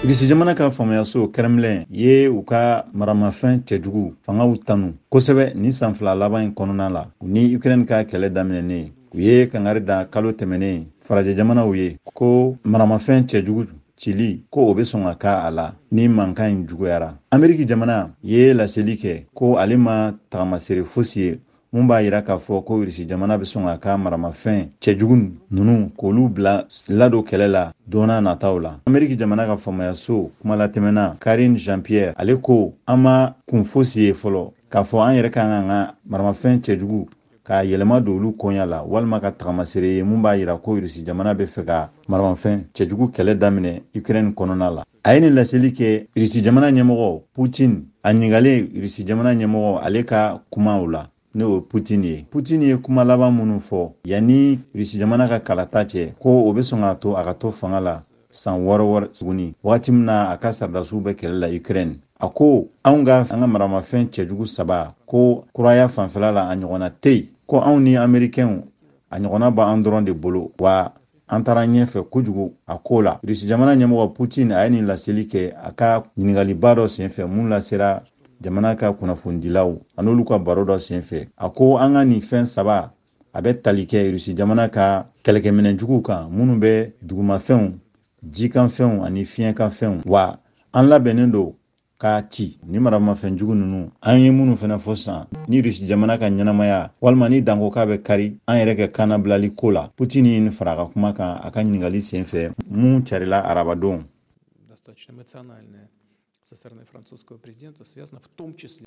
Irisi jamana ka faamuyaso Kremlin ye u ka maramafɛn cɛjugu fangaw tanu kosɛbɛ ni san fila laban in kɔnɔna la u ni Ukraine ka kɛlɛ daminɛnen u ye kangari da kalo tɛmɛnen farajɛ jamanaw ye ko maramafɛn cɛjugu cili ko o bɛ sɔn ka k'a la ni mankan in juguyara. Ameriki jamana ye laseli kɛ ko ale ma tagamasere fosi ye mun b'a yira k'a fɔ ko Irisi jamana bɛ sɔn ka ka maramafɛn cɛjugu ninnu k'olu bila ladon kɛlɛ la donna nataw la. Ameriki jamana ka faamuyaso kuma latɛmɛna Karine Jean-Pierre ale ko an ma kun fosi ye fɔlɔ k'a fɔ an yɛrɛ ka kan ka maramafɛn cɛjugu ka yɛlɛma don olu koɲa la walima ka tagamasere ye mun b'a yira ko Irisi jamana bɛ fɛ ka maramafɛn cɛjugu kɛlɛ daminɛ Ukraine kɔnɔna la. A ye nin laseli kɛ Irisi jamana ɲɛmɔgɔ Poutine a ɲininkalen Irisi jamana ɲɛmɔgɔ ale ka kumaw la n'o ye Poutine ye. Poutine ye kuma laban minnu fɔ yanni Irisi jamana ka kalata cɛ ko o bɛ sɔn k'a to a ka to fanga la san wɔɔrɔ tuguni wagati min na a ka sardasiw bɛ kɛlɛ la Ukraine. A ko an ka maramafɛn cɛjugu 3 ko kuraya fanfɛla la a ɲɔgɔnna tɛ yen ko anw ni Amerikɛnw a ɲɔgɔnna b'an dɔrɔn de bolo wa an taara ɲɛfɛ kojugu a ko la. Irisi jamana ɲɛmɔgɔ Poutine a ye nin laseli kɛ a ka ɲininkaliba dɔ senfɛ mun lasera jamana ka kunnafonidilaw an'olu ka baro dɔ senfɛ. A ko an ka nin fɛn 3 a bɛ tali kɛ Irisi jamana ka kɛlɛkɛminɛjuguw kan minnu bɛ dugumafɛnw, jikanfɛnw ani fiɲɛkanfɛnw wa an labɛnnen don k'a ci ni maramafɛnjugu ninnu an ye minnu fana fɔ san ni Irisi jamana ka ɲɛnamaya walima ni danko k'a bɛ kari an yɛrɛ ka kannabilali ko la. Poutine ye nin fara a ka kuma kan a ka ɲininkali senfɛ mun carila arabadon. Достаточно эмоциональная со стороны французского президента, связано в том числе